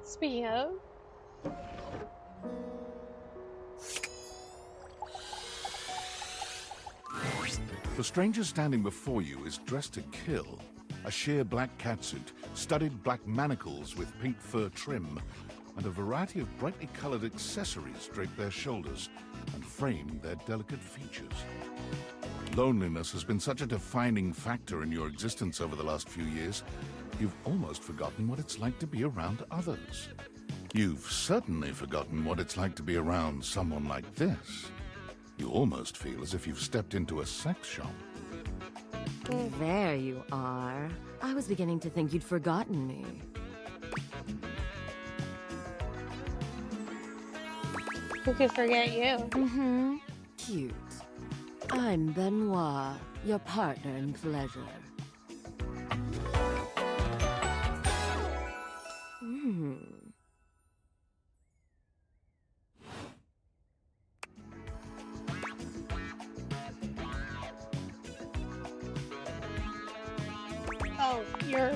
Speaking of, The stranger standing before you is dressed to kill. A sheer black catsuit, studded black manacles with pink fur trim, and a variety of brightly colored accessories drape their shoulders and frame their delicate features. Loneliness has been such a defining factor in your existence over the last few years, you've almost forgotten what it's like to be around others. You've certainly forgotten what it's like to be around someone like this. You almost feel as if you've stepped into a sex shop. There you are. I was beginning to think you'd forgotten me. who could forget you? Mm-hmm. Cute. I'm Benoit, your partner in pleasure. Hmm. Oh, you're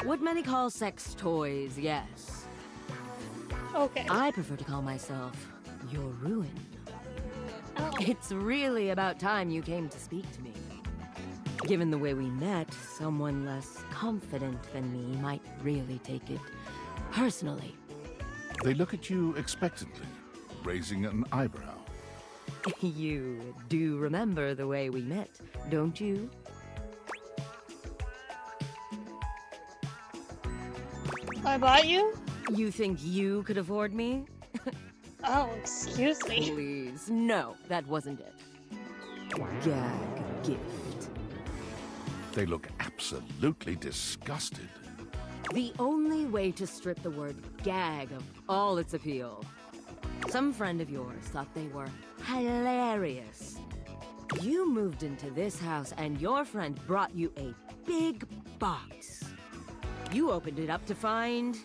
What many call sex toys, yes. okay. I prefer to call myself your ruin. Oh, It's really about time you came to speak to me. Given the way we met, someone less confident than me might really take it personally. They look at you expectantly, raising an eyebrow. You do remember the way we met, don't you? I bought you? You think you could afford me? Oh, excuse me. Please, no, that wasn't it. Gag gift. They look absolutely disgusted. The only way to strip the word gag of all its appeal. Some friend of yours thought they were hilarious. You moved into this house and your friend brought you a big box. You opened it up to find...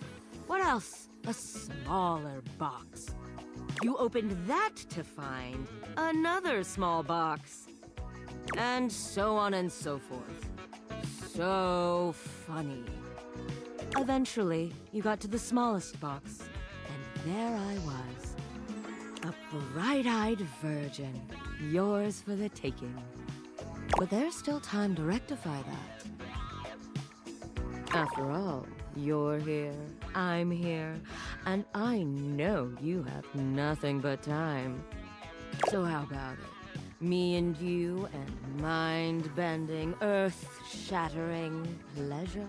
what else? A smaller box. You opened that to find another small box. And so on and so forth. So funny. Eventually, you got to the smallest box, and there I was. A bright-eyed virgin, yours for the taking. But there's still time to rectify that. After all, you're here, I'm here, and I know you have nothing but time. So how about it? Me and you and mind-bending, earth-shattering pleasure?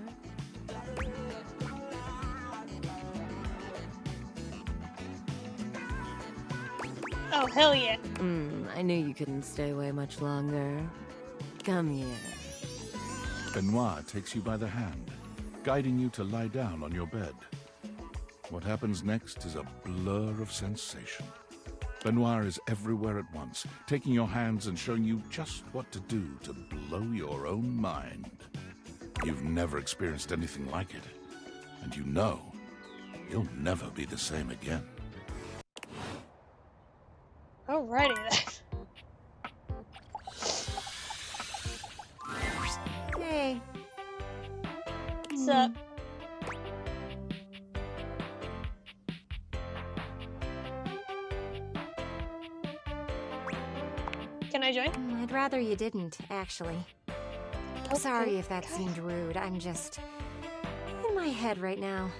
Oh, hell yeah. I knew you couldn't stay away much longer. Come here. Benoit takes you by the hand, guiding you to lie down on your bed. What happens next is a blur of sensation. Benoit is everywhere at once, taking your hands and showing you just what to do to blow your own mind. You've never experienced anything like it, and you know you'll never be the same again. Alrighty then. Hey. What's up? Can I join? I'd rather you didn't, actually. Okay, Sorry if that okay. seemed rude. I'm just in my head right now.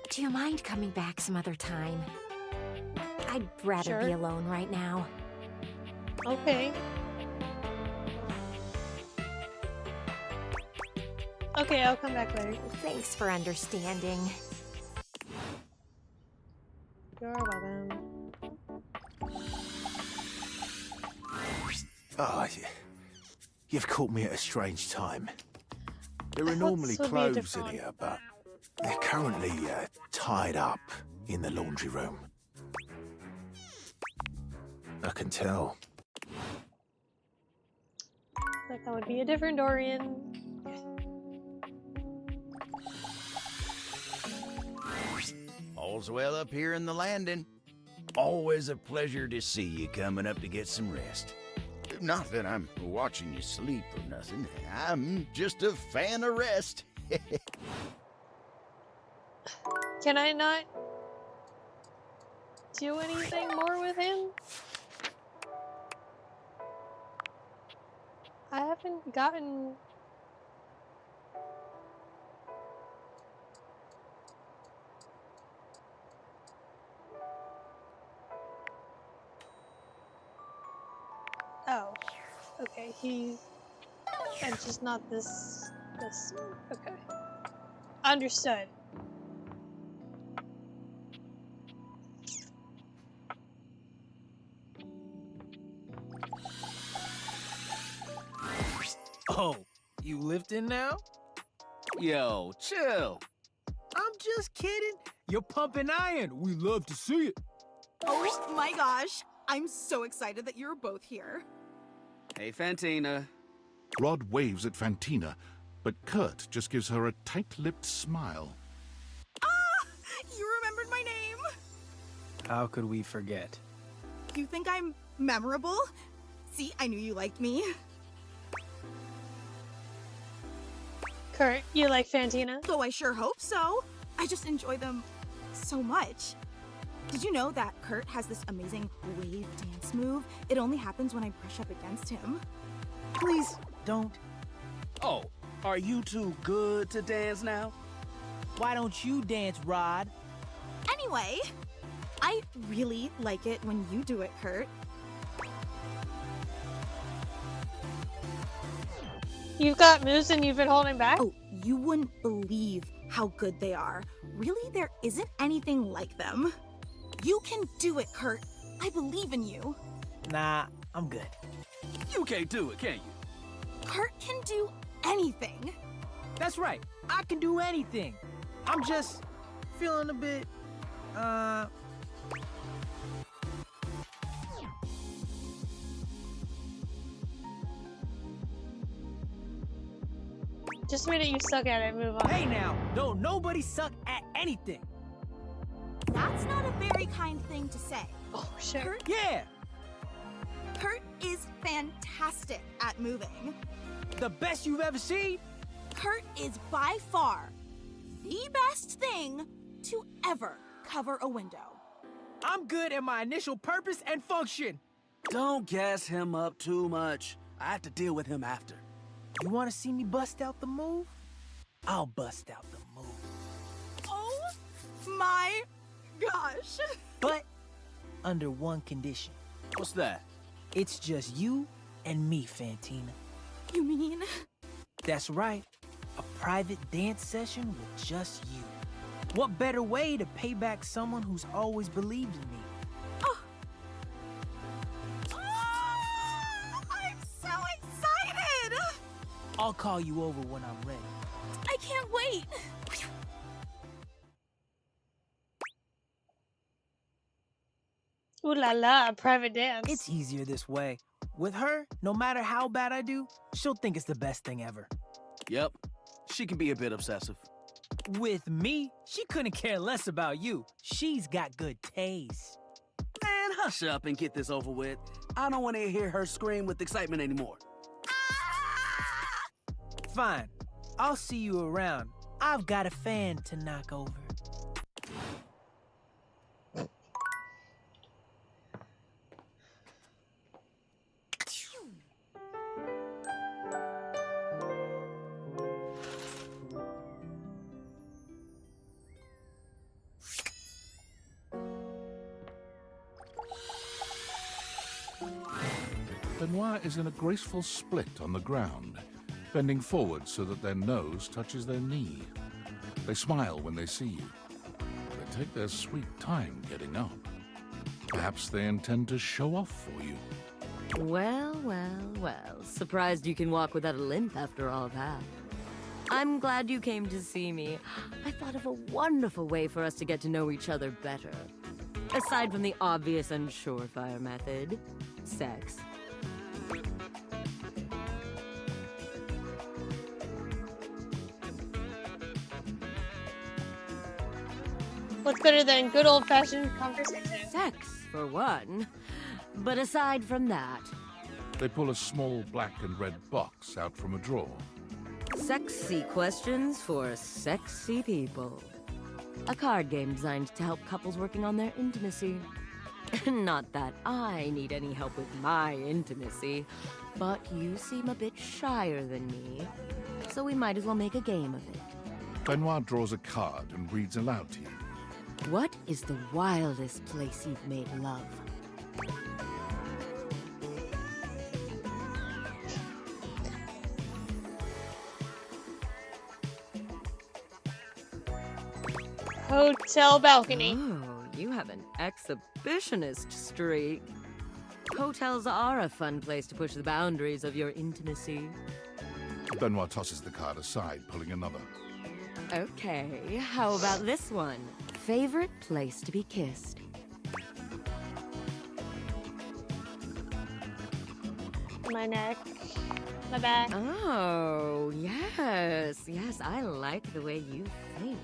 Do you mind coming back some other time? I'd rather be Sure. alone right now. Okay. Okay, I'll come back later. Thanks for understanding. You're welcome. Ah, you've caught me at a strange time. There I are thought normally this would be a clothes different in one. here, but they're currently tied up in the laundry room. I can tell. Thought that would be a different Dorian. All's well up here in the landing. Always a pleasure to see you coming up to get some rest. Not that I'm watching you sleep or nothing. I'm just a fan of rest. Can I not do anything more with him? I haven't gotten... Oh, okay, he... And just not this... Okay. Understood. Oh, you lifting now? Yo, chill. I'm just kidding. You're pumping iron. We love to see it. Oh my gosh, I'm so excited that you're both here. Hey, Fantina. Rod waves at Fantina, but Kurt just gives her a tight-lipped smile. Ah! You remembered my name! How could we forget? You think I'm memorable? See, I knew you liked me. Kurt, you like Fantina? Though I sure hope so. I just enjoy them so much. Did you know that Kurt has this amazing wave dance move? It only happens when I brush up against him. Please don't. Oh, are you too good to dance now? Why don't you dance, Rod? Anyway, I really like it when you do it, Kurt. You've got moves and you've been holding back? Oh, you wouldn't believe how good they are. Really, there isn't anything like them. You can do it, Kurt. I believe in you. Nah, I'm good. You can't do it, can you? Kurt can do anything. That's right. I can do anything. I'm just feeling a bit, Just admit it, you suck at it, move on. Hey now, don't nobody suck at anything. That's not a very kind thing to say. Oh, sure. Kurt, Yeah, Kurt is fantastic at moving. the best you've ever seen. Kurt is by far the best thing to ever cover a window. I'm good at my initial purpose and function. Don't gas him up too much. I have to deal with him after. You want to see me bust out the move? I'll bust out the move. Oh my gosh. But under one condition. What's that? It's just you and me, Fantina. You mean? That's right. A private dance session with just you. What better way to pay back someone who's always believed in me? Oh, I'm so excited. I'll call you over when I'm ready. I can't wait. Ooh la la, a private dance. It's easier this way. With her, no matter how bad I do, she'll think it's the best thing ever. Yep. She can be a bit obsessive. With me, she couldn't care less about you. She's got good taste. Man, hush up and get this over with. I don't want to hear her scream with excitement anymore. Fine. I'll see you around. I've got a fan to knock over. Benoit is in a graceful split on the ground, bending forward so that their nose touches their knee. They smile when they see you. They take their sweet time getting up. Perhaps they intend to show off for you. Well, well, well. Surprised you can walk without a limp after all that. I'm glad you came to see me. I thought of a wonderful way for us to get to know each other better. Aside from the obvious and surefire method, sex. What's better than good old-fashioned conversation? Sex, for one. But aside from that, They pull a small black and red box out from a drawer. sexy questions for sexy people. A card game designed to help couples working on their intimacy. Not that I need any help with my intimacy, but you seem a bit shyer than me, so we might as well make a game of it. Benoit draws a card and reads aloud to you. What is the wildest place you've made love? Hotel balcony. Oh, you have an exhibitionist streak. Hotels are a fun place to push the boundaries of your intimacy. Benoit tosses the card aside, pulling another. Okay, how about this one? Favorite place to be kissed? My neck. My back. Oh, yes, I like the way you think.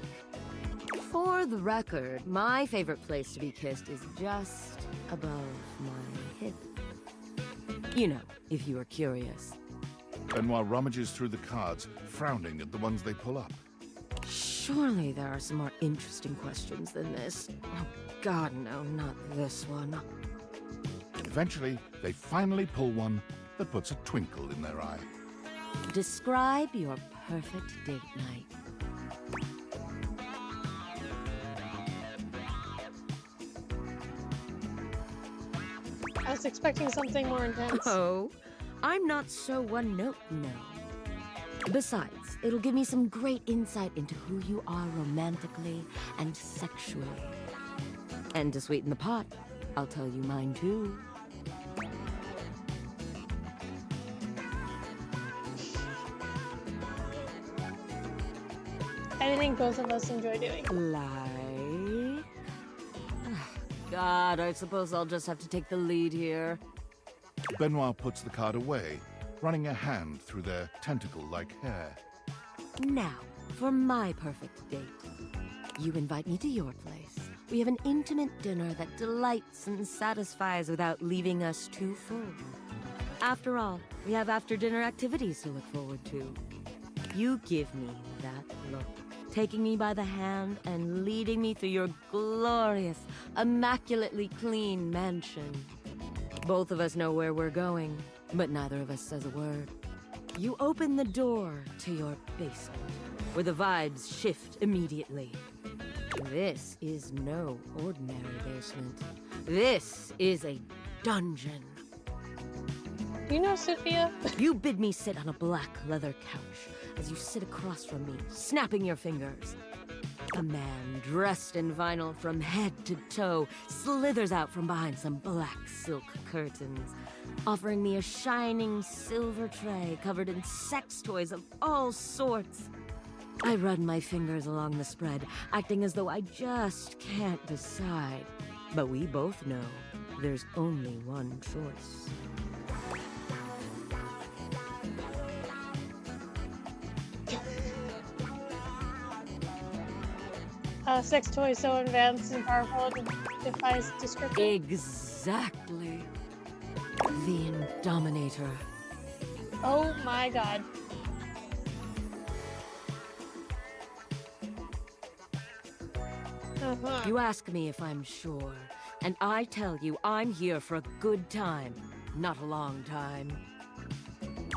For the record, my favorite place to be kissed is just above my hip. You know, if you are curious. Benoit rummages through the cards, frowning at the ones they pull up. Surely there are some more interesting questions than this. Oh, God, no, not this one. Eventually, they finally pull one that puts a twinkle in their eye. Describe your perfect date night. I was expecting something more intense. Oh, I'm not so one note, you know. Besides, it'll give me some great insight into who you are romantically and sexually. And to sweeten the pot, I'll tell you mine too. Anything both of us enjoy doing. Like... God, I suppose I'll just have to take the lead here. Benoit puts the card away, running a hand through their tentacle-like hair. Now, for my perfect date. You invite me to your place. We have an intimate dinner that delights and satisfies without leaving us too full. After all, we have after-dinner activities to look forward to. You give me that look, taking me by the hand and leading me through your glorious, immaculately clean mansion. Both of us know where we're going, but neither of us says a word. You open the door to your basement, where the vibes shift immediately. This is no ordinary basement. This is a dungeon. You know, Sophia? You bid me sit on a black leather couch as you sit across from me, snapping your fingers. A man dressed in vinyl from head to toe slithers out from behind some black silk curtains, offering me a shining silver tray covered in sex toys of all sorts. I run my fingers along the spread, acting as though I just can't decide. But we both know there's only one choice. Sex toy so advanced and powerful it defies description. Exactly. The Indominator. Oh my god. You ask me if I'm sure, and I tell you I'm here for a good time, not a long time.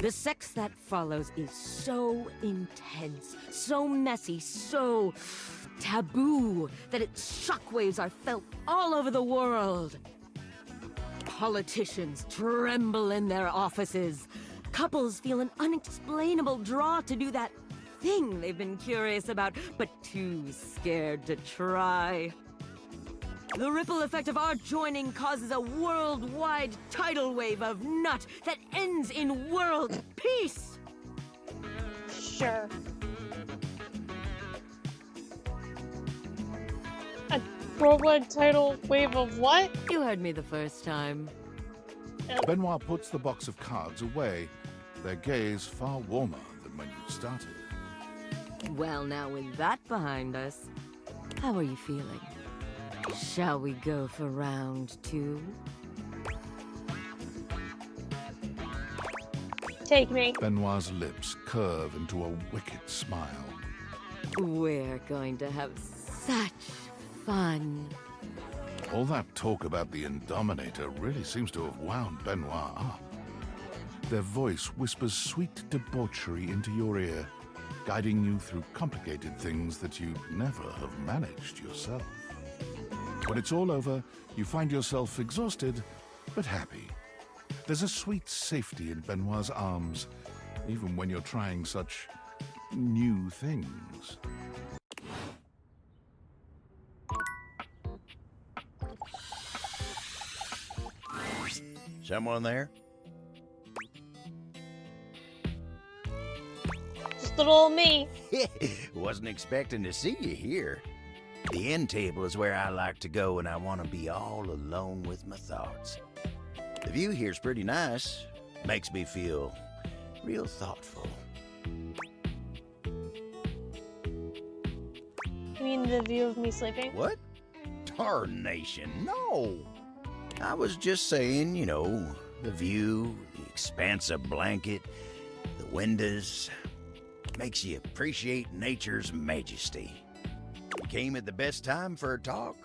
The sex that follows is so intense, so messy, so taboo that its shockwaves are felt all over the world. Politicians tremble in their offices. Couples feel an unexplainable draw to do that thing they've been curious about, but too scared to try. The ripple effect of our joining causes a worldwide tidal wave of nut that ends in world peace. Sure. A worldwide tidal wave of what? You heard me the first time. Benoit puts the box of cards away, their gaze far warmer than when you started. Well, now with that behind us, how are you feeling? Shall we go for round 2? Take me. Benoit's lips curve into a wicked smile. We're going to have Such fun. All that talk about the Indominator really seems to have wound Benoit up. Their voice whispers sweet debauchery into your ear, guiding you through complicated things that you'd never have managed yourself. When it's all over, you find yourself exhausted, but happy. There's a sweet safety in Benoit's arms, even when you're trying such new things. Someone there? Just little old me. Wasn't expecting to see you here. The end table is where I like to go when I want to be all alone with my thoughts. The view here's pretty nice. Makes me feel real thoughtful. You mean the view of me sleeping? What? Tarnation, no. I was just saying, you know, the view, the expansive blanket, the windows. Makes you appreciate nature's majesty. Came at the best time for a talk.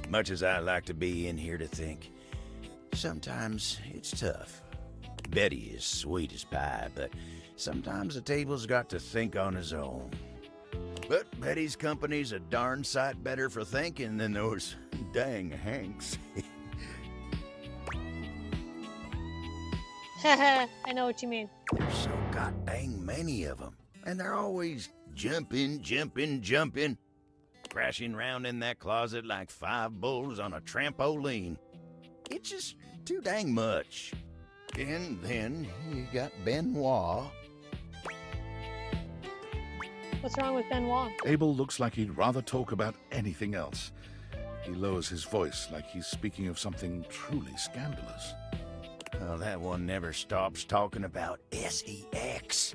Much as I like to be in here to think, sometimes it's tough. Betty is sweet as pie, but sometimes the table's got to think on his own. But Betty's company's a darn sight better for thinking than those dang Hanks. Haha, I know what you mean. There's so god dang many of them, and they're always jumping, crashing round in that closet like 5 bulls on a trampoline. It's just too dang much. And then you got Benoit. What's wrong with Benoit? Abel looks like he'd rather talk about anything else. He lowers his voice like he's speaking of something truly scandalous. Well, that one never stops talking about SEX.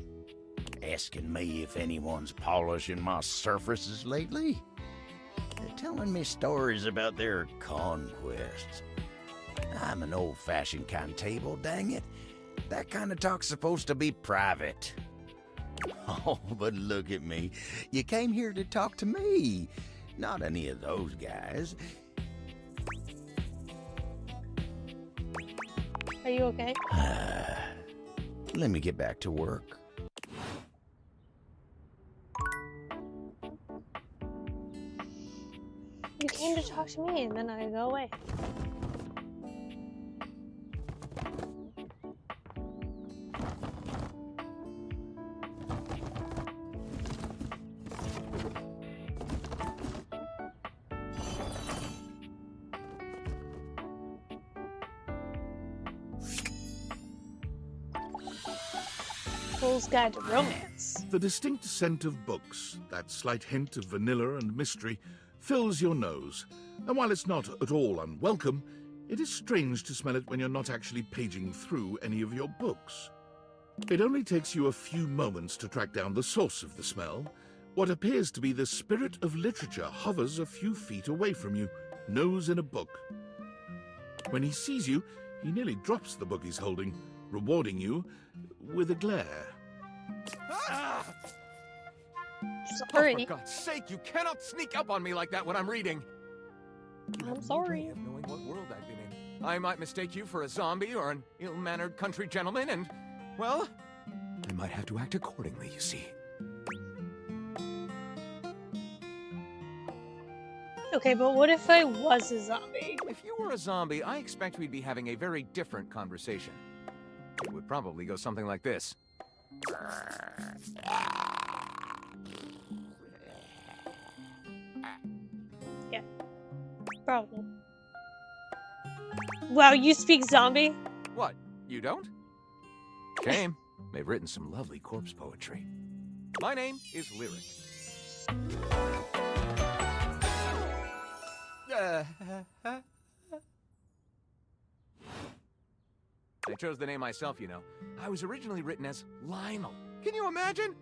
Asking me if anyone's polishing my surfaces lately. They're telling me stories about their conquests. I'm an old-fashioned kind of table, dang it. That kind of talk's supposed to be private. Oh, but look at me. You came here to talk to me, not any of those guys. Are you okay? Let me get back to work. You came to talk to me and then I go away. Fool's Guide to Romance. The distinct scent of books, that slight hint of vanilla and mystery, fills your nose. And while it's not at all unwelcome, it is strange to smell it when you're not actually paging through any of your books. It only takes you a few moments to track down the source of the smell. What appears to be the spirit of literature hovers a few feet away from you, nose in a book. When he sees you, he nearly drops the book he's holding, rewarding you with a glare. Sorry. Oh, for God's sake, you cannot sneak up on me like that when I'm reading. I'm sorry. Of knowing what world I've been in. I might mistake you for a zombie or an ill-mannered country gentleman, and, well, I might have to act accordingly, you see. Okay, but what if I was a zombie? If you were a zombie, I expect we'd be having a very different conversation. It would probably go something like this. Yeah, probably. Wow, you speak zombie? What, you don't? Shame. They've written some lovely corpse poetry. My name is Lyric. I chose the name myself, you know. I was originally written as Lionel. Can you imagine?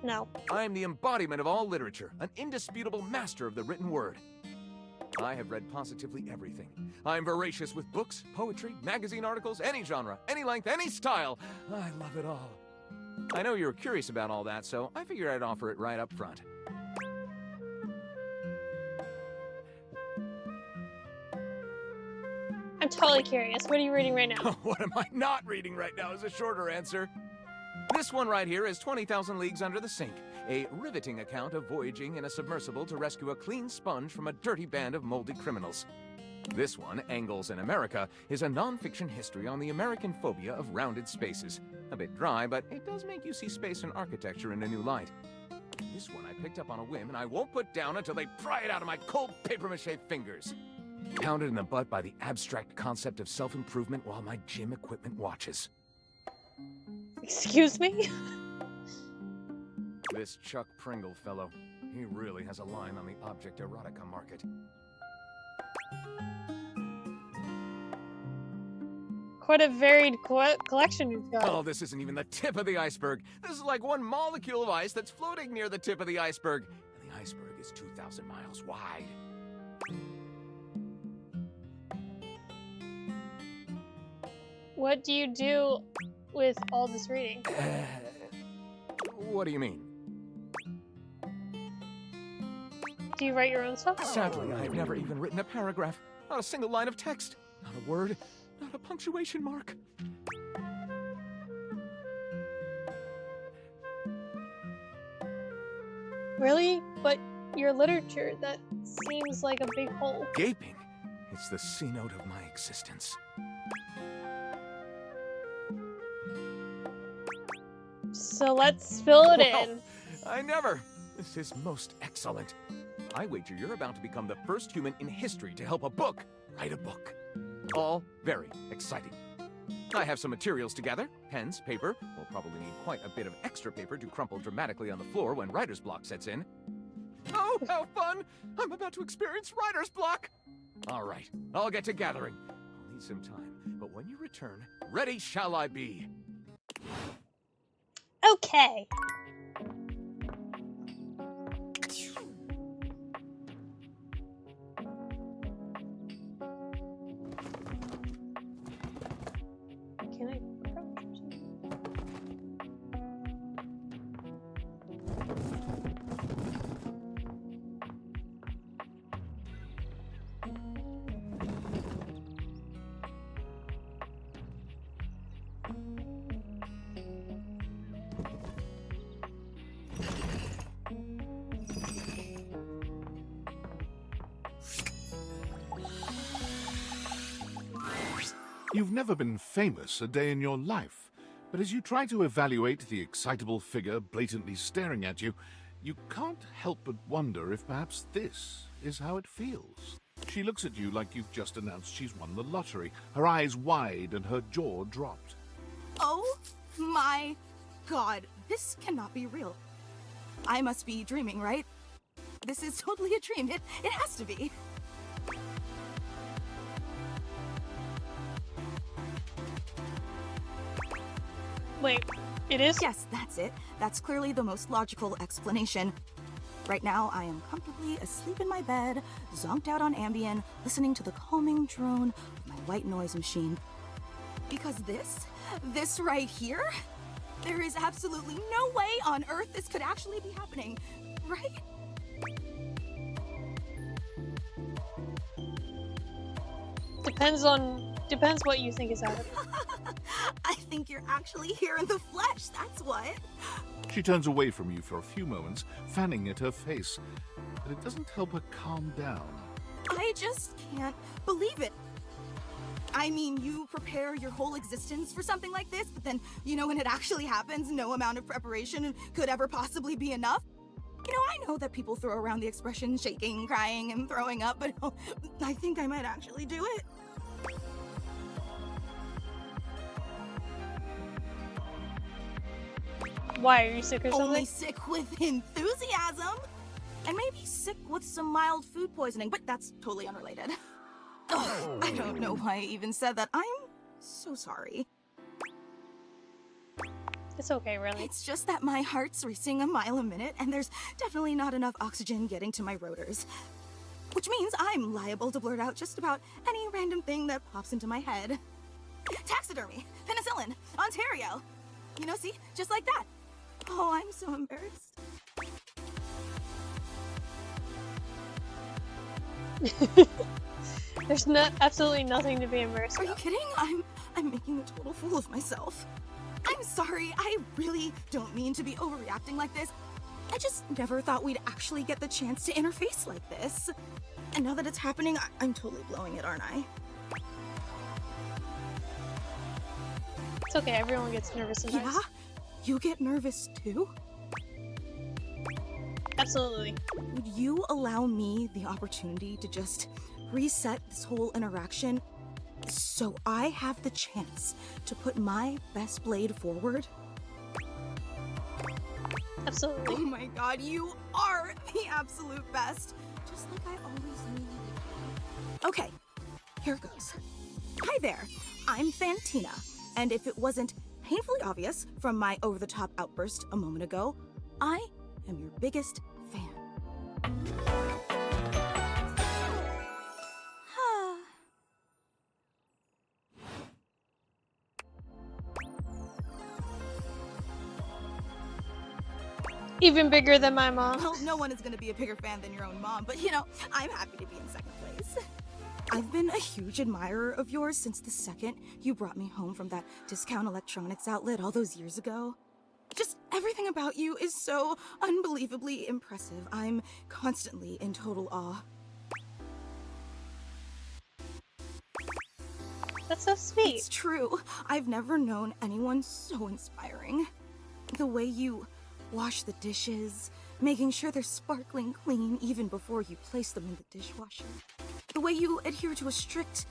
No. I am the embodiment of all literature, an indisputable master of the written word. I have read positively everything. I am voracious with books, poetry, magazine articles, any genre, any length, any style. I love it all. I know you were curious about all that, so I figured I'd offer it right up front. I'm totally curious. What are you reading right now? What am I not reading right now is a shorter answer. This one right here is 20,000 Leagues Under the Sink, a riveting account of voyaging in a submersible to rescue a clean sponge from a dirty band of moldy criminals. This one, Angles in America, is a non-fiction history on the American phobia of rounded spaces. A bit dry, but it does make you see space and architecture in a new light. This one I picked up on a whim, and I won't put down until they pry it out of my cold papier-mâché fingers. Pounded in the butt by the abstract concept of self-improvement while my gym equipment watches. Excuse me? This Chuck Pringle fellow, he really has a line on the object erotica market. Quite a varied collection you've got. Oh, this isn't even the tip of the iceberg. This is like one molecule of ice that's floating near the tip of the iceberg. And the iceberg is 2,000 miles wide. What do you do with all this reading? What do you mean? Do you write your own stuff? Sadly, I've never even written a paragraph. Not a single line of text. Not a word. Not a punctuation mark. Really? But your literature, that seems like a big hole. Gaping. It's the C-note of my existence. So let's fill it in. I never. This is most excellent. I wager you're about to become the first human in history to help a book write a book. All very exciting. I have some materials to gather. Pens, paper. We'll probably need quite a bit of extra paper to crumple dramatically on the floor when writer's block sets in. Oh, how fun! I'm about to experience writer's block! All right, I'll get to gathering. I'll need some time, but when you return, ready shall I be. Okay. Can I approach or something? You've never been famous a day in your life, but as you try to evaluate the excitable figure blatantly staring at you, you can't help but wonder if perhaps this is how it feels. She looks at you like you've just announced she's won the lottery, her eyes wide and her jaw dropped. Oh my god, this cannot be real. I must be dreaming, right? This is totally a dream. It has to be. Wait, it is? Yes, that's it. That's clearly the most logical explanation. Right now, I am comfortably asleep in my bed, zonked out on Ambien, listening to the calming drone of my white noise machine. Because this right here, there is absolutely no way on Earth this could actually be happening, right? Depends what you think is happening. I think you're actually here in the flesh, that's what. She turns away from you for a few moments, fanning at her face, but it doesn't help her calm down. I just can't believe it. I mean, you prepare your whole existence for something like this, but then, you know, when it actually happens, no amount of preparation could ever possibly be enough. You know, I know that people throw around the expression shaking, crying, and throwing up, but I think I might actually do it. Why, are you sick or something? Only sick with enthusiasm. And maybe sick with some mild food poisoning, but that's totally unrelated. Ugh, I don't know why I even said that. I'm so sorry. It's okay, really. It's just that my heart's racing a mile a minute, and there's definitely not enough oxygen getting to my rotors. Which means I'm liable to blurt out just about any random thing that pops into my head. Taxidermy, penicillin, Ontario. You know, see? Just like that. Oh, I'm so embarrassed. There's absolutely nothing to be embarrassed Are you about. kidding? I'm making a total fool of myself. I'm sorry. I really don't mean to be overreacting like this. I just never thought we'd actually get the chance to interface like this. And now that it's happening, I'm totally blowing it, aren't I? It's okay, everyone gets nervous sometimes. Yeah? You get nervous too? Absolutely. Would you allow me the opportunity to just reset this whole interaction so I have the chance to put my best blade forward? Absolutely. Oh my god, you are the absolute best. Just like I always knew you would be. Okay, here goes. Hi there, I'm Fantina, and if it wasn't painfully obvious from my over-the-top outburst a moment ago, I am your biggest fan. Even bigger than my mom. Well, no one is going to be a bigger fan than your own mom, but you know, I'm happy to be in second place. I've been a huge admirer of yours since the second you brought me home from that discount electronics outlet all those years ago. Just everything about you is so unbelievably impressive. I'm constantly in total awe. That's so sweet. It's true. I've never known anyone so inspiring. The way you wash the dishes, making sure they're sparkling clean even before you place them in the dishwasher. The way you adhere to a strict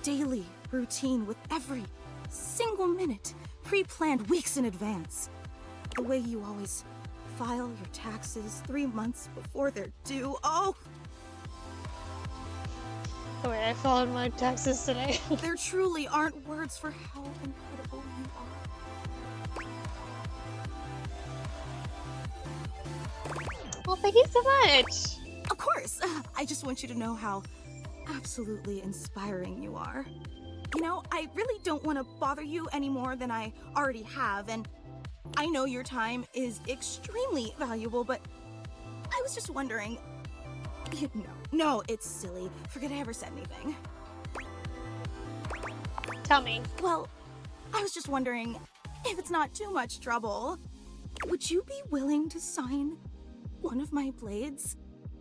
daily routine with every single minute pre-planned weeks in advance. The way you always file your taxes 3 months before they're due. Oh, Oh wait, I followed my taxes today. there truly aren't words for how incredible you are. Well, thank you so much. Of course, I just want you to know how absolutely inspiring you are. You know, I really don't want to bother you any more than I already have, and I know your time is extremely valuable, but I was just wondering... No, it's silly. Forget I ever said anything. Tell me. Well, I was just wondering, if it's not too much trouble, would you be willing to sign one of my blades?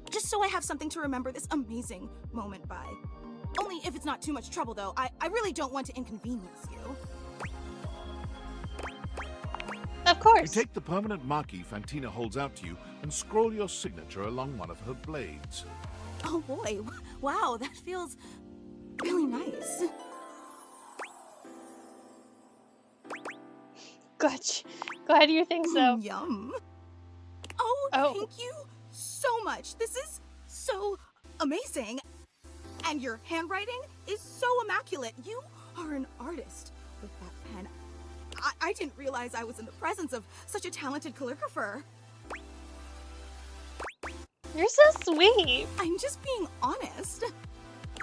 Just so I have something to remember this amazing moment by. Only if it's not too much trouble, though. I really don't want to inconvenience you. Of You course. take the permanent marquee Fantina holds out to you and scroll your signature along one of her blades. Oh boy, wow, that feels really nice. Glad you think so. Yum. Oh, thank you so much. This is so amazing. And your handwriting is so immaculate. You are an artist with that pen. I didn't realize I was in the presence of such a talented calligrapher. You're so sweet. I'm just being honest.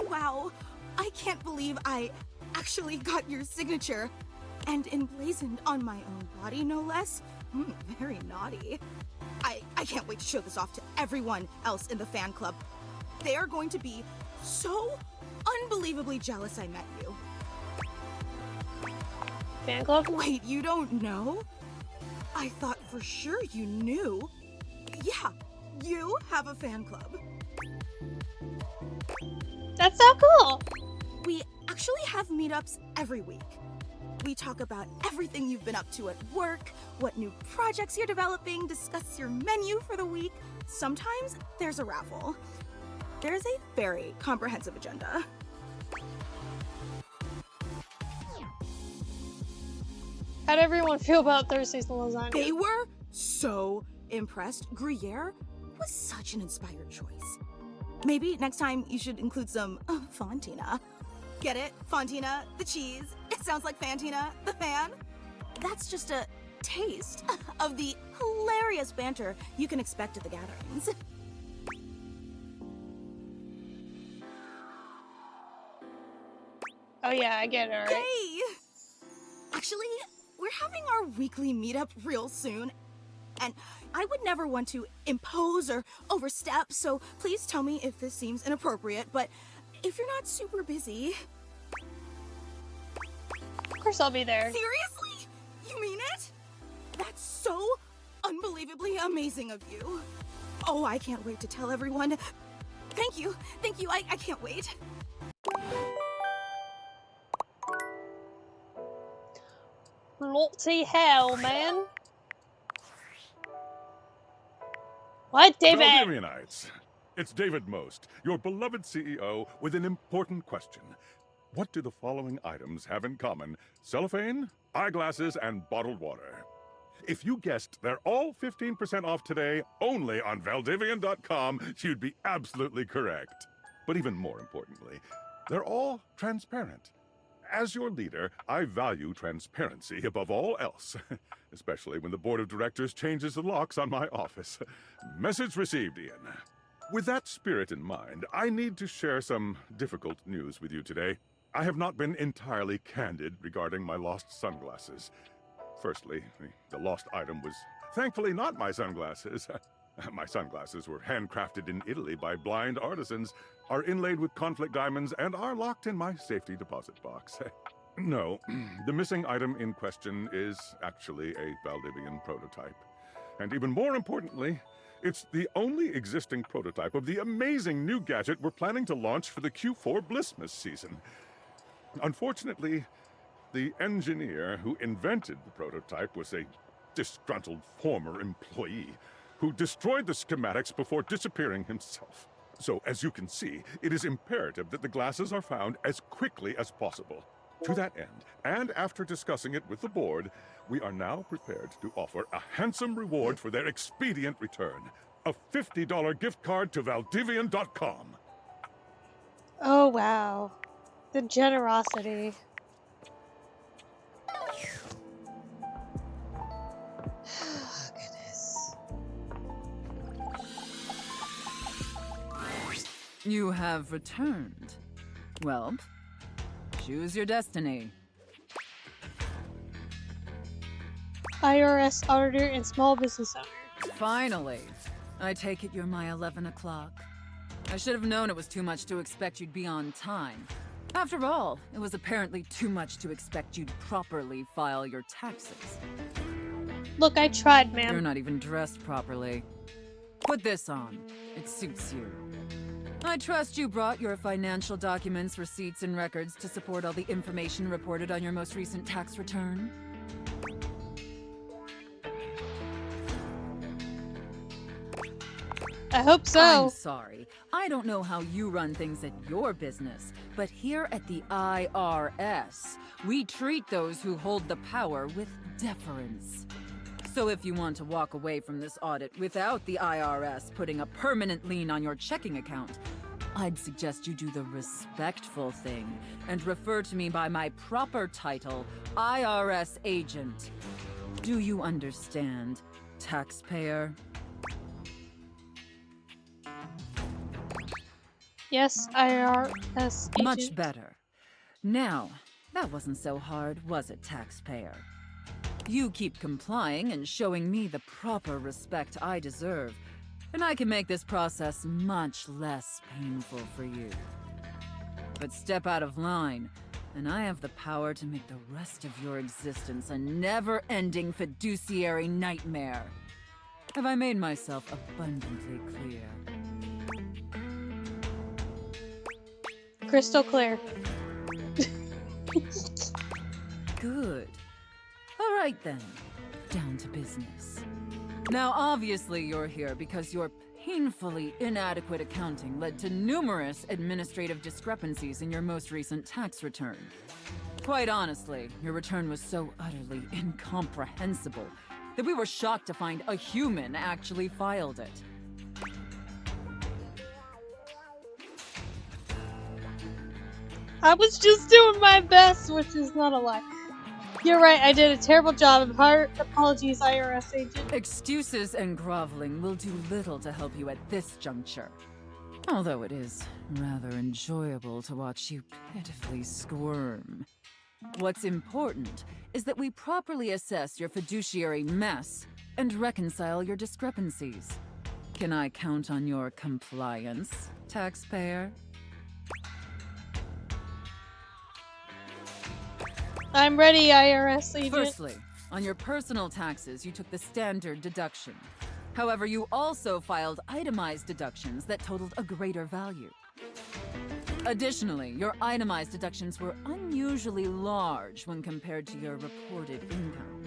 Wow, I can't believe I actually got your signature. And emblazoned on my own body, no less. Very naughty. I can't wait to show this off to everyone else in the fan club. They are going to be so unbelievably jealous I met you. Fan club? Wait, you don't know? I thought for sure you knew. Yeah, you have a fan club. That's so cool. We actually have meetups every week. We talk about everything you've been up to at work, what new projects you're developing, discuss your menu for the week. Sometimes there's a raffle. There's a very comprehensive agenda. How'd everyone feel about Thursday's lasagna? They were so impressed. Gruyere was such an inspired choice. Maybe next time you should include some Fantina. Get it? Fantina, the cheese. It sounds like Fantina, the fan. That's just a taste of the hilarious banter you can expect at the gatherings. Oh yeah, I get it, alright. Hey! Actually, we're having our weekly meetup real soon, and I would never want to impose or overstep, so please tell me if this seems inappropriate, but if you're not super busy... Of course I'll be there. Seriously? You mean it? That's so unbelievably amazing of you. Oh, I can't wait to tell everyone. Thank you, I can't wait. Bloody hell, man. What, David? Valdivianites, it's David Most, your beloved CEO, with an important question. What do the following items have in common? Cellophane, eyeglasses, and bottled water. If you guessed they're all 15% off today, only on Valdivian.com, you'd be absolutely correct. But even more importantly, they're all transparent. As your leader, I value transparency above all else, especially when the board of directors changes the locks on my office. Message received, Ian. With that spirit in mind, I need to share some difficult news with you today. I have not been entirely candid regarding my lost sunglasses. Firstly, the lost item was thankfully not my sunglasses. My sunglasses were handcrafted in Italy by blind artisans, are inlaid with conflict diamonds, and are locked in my safety deposit box. No, the missing item in question is actually a Valdivian prototype. And even more importantly, it's the only existing prototype of the amazing new gadget we're planning to launch for the Q4 Blissmas season. Unfortunately, the engineer who invented the prototype was a disgruntled former employee who destroyed the schematics before disappearing himself. So, as you can see, it is imperative that the glasses are found as quickly as possible. To that end, and after discussing it with the board, we are now prepared to offer a handsome reward for their expedient return. A $50 gift card to Valdivian.com. Oh, wow. The generosity. You have returned. Well, choose your destiny. IRS auditor and small business owner. Finally. I take it you're my 11 o'clock. I should have known it was too much to expect you'd be on time. After all, it was apparently too much to expect you'd properly file your taxes. Look, I tried, ma'am. You're not even dressed properly. Put this on. It suits you. I trust you brought your financial documents, receipts, and records to support all the information reported on your most recent tax return. I hope so. I'm sorry. I don't know how you run things at your business, but here at the IRS, we treat those who hold the power with deference. So if you want to walk away from this audit without the IRS putting a permanent lien on your checking account, I'd suggest you do the respectful thing and refer to me by my proper title, IRS agent. Do you understand, taxpayer? Yes, IRS agent. Much better. Now, that wasn't so hard, was it, taxpayer? You keep complying and showing me the proper respect I deserve, and I can make this process much less painful for you. But step out of line, and I have the power to make the rest of your existence a never-ending fiduciary nightmare. Have I made myself abundantly clear? Crystal clear. Good. All right then, down to business. Now obviously you're here because your painfully inadequate accounting led to numerous administrative discrepancies in your most recent tax return. Quite honestly, your return was so utterly incomprehensible that we were shocked to find a human actually filed it. I was just doing my best, which is not a lie. You're right, I did a terrible job. Apologies, IRS agent. Excuses and groveling will do little to help you at this juncture. Although it is rather enjoyable to watch you pitifully squirm. What's important is that we properly assess your fiduciary mess and reconcile your discrepancies. Can I count on your compliance, taxpayer? I'm ready, IRS agent. Firstly, on your personal taxes, you took the standard deduction. However, you also filed itemized deductions that totaled a greater value. Additionally, your itemized deductions were unusually large when compared to your reported income.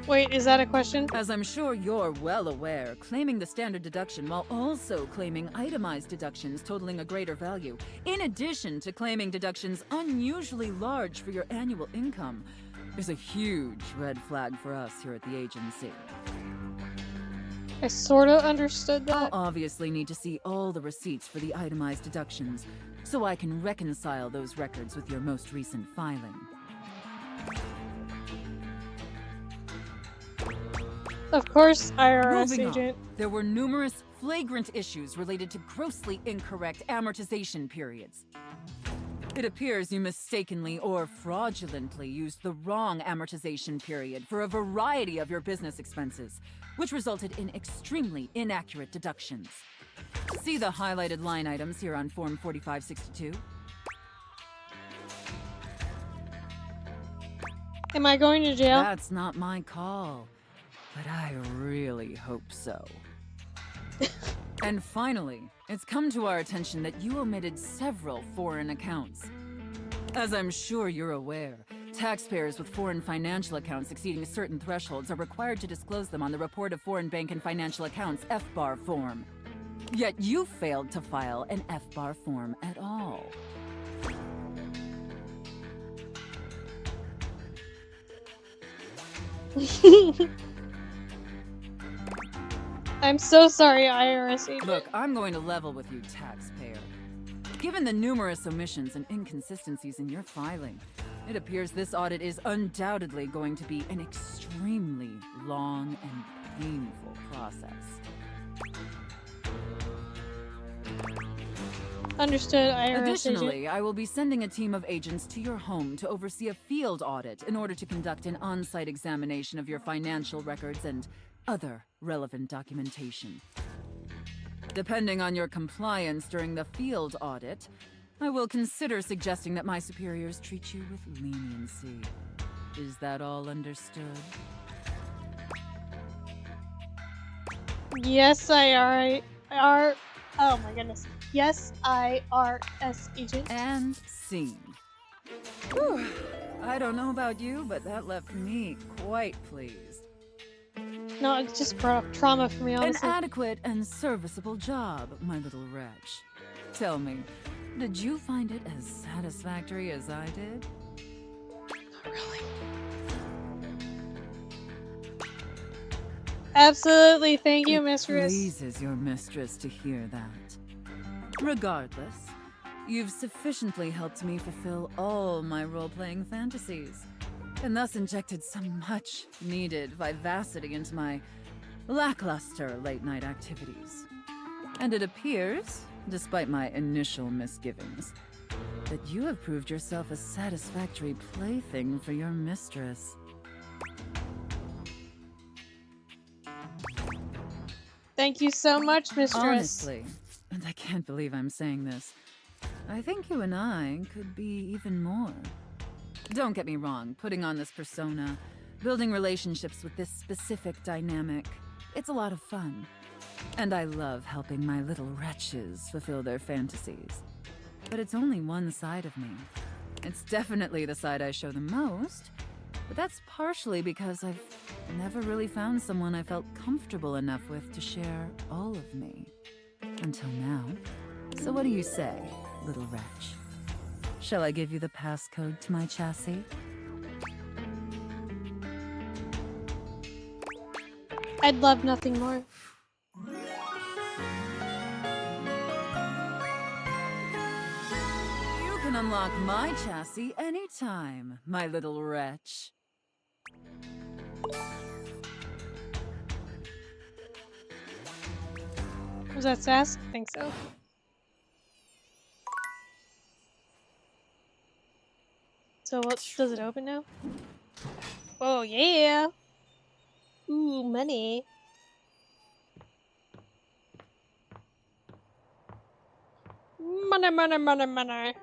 Wait, is that a question? As I'm sure you're well aware, claiming the standard deduction while also claiming itemized deductions totaling a greater value, in addition to claiming deductions unusually large for your annual income, is a huge red flag for us here at the agency. I sorta understood that. I'll obviously need to see all the receipts for the itemized deductions, so I can reconcile those records with your most recent filing. Of course, IRS Moving agent. on, there were numerous flagrant issues related to grossly incorrect amortization periods. It appears you mistakenly or fraudulently used the wrong amortization period for a variety of your business expenses, which resulted in extremely inaccurate deductions. See the highlighted line items here on Form 4562. Am I going to jail? That's not my call, but I really hope so. And finally, it's come to our attention that you omitted several foreign accounts. As I'm sure you're aware, taxpayers with foreign financial accounts exceeding certain thresholds are required to disclose them on the Report of Foreign Bank and Financial Accounts FBAR form. Yet you failed to file an FBAR form at all. I'm so sorry, IRS agent. Look, I'm going to level with you, taxpayer. Given the numerous omissions and inconsistencies in your filing, it appears this audit is undoubtedly going to be an extremely long and painful process. Understood, IRS Additionally, agent. I will be sending a team of agents to your home to oversee a field audit in order to conduct an on-site examination of your financial records and other relevant documentation. Depending on your compliance during the field audit, I will consider suggesting that my superiors treat you with leniency. Is that all understood? Yes, oh my goodness. Yes, IRS agent. And scene. Whew. I don't know about you, but that left me quite pleased. No, it just brought up trauma for me, An honestly. adequate and serviceable job, my little wretch. Tell me, did you find it as satisfactory as I did? Not really. Absolutely, thank you, mistress. It pleases your mistress to hear that. Regardless, you've sufficiently helped me fulfill all my role-playing fantasies, and thus injected some much-needed vivacity into my lackluster late-night activities. And it appears, despite my initial misgivings, that you have proved yourself a satisfactory plaything for your mistress. Thank you so much, mistress. Honestly, and I can't believe I'm saying this, I think you and I could be even more. Don't get me wrong, putting on this persona, building relationships with this specific dynamic, it's a lot of fun. And I love helping my little wretches fulfill their fantasies. But it's only one side of me. It's definitely the side I show the most, but that's partially because I've never really found someone I felt comfortable enough with to share all of me. Until now. So what do you say, little wretch? Shall I give you the passcode to my chassis? I'd love nothing more. You can unlock my chassis anytime, my little wretch. Was that sass? I think so. So what does it open now? Oh yeah! Ooh, money. Money, money, money, money.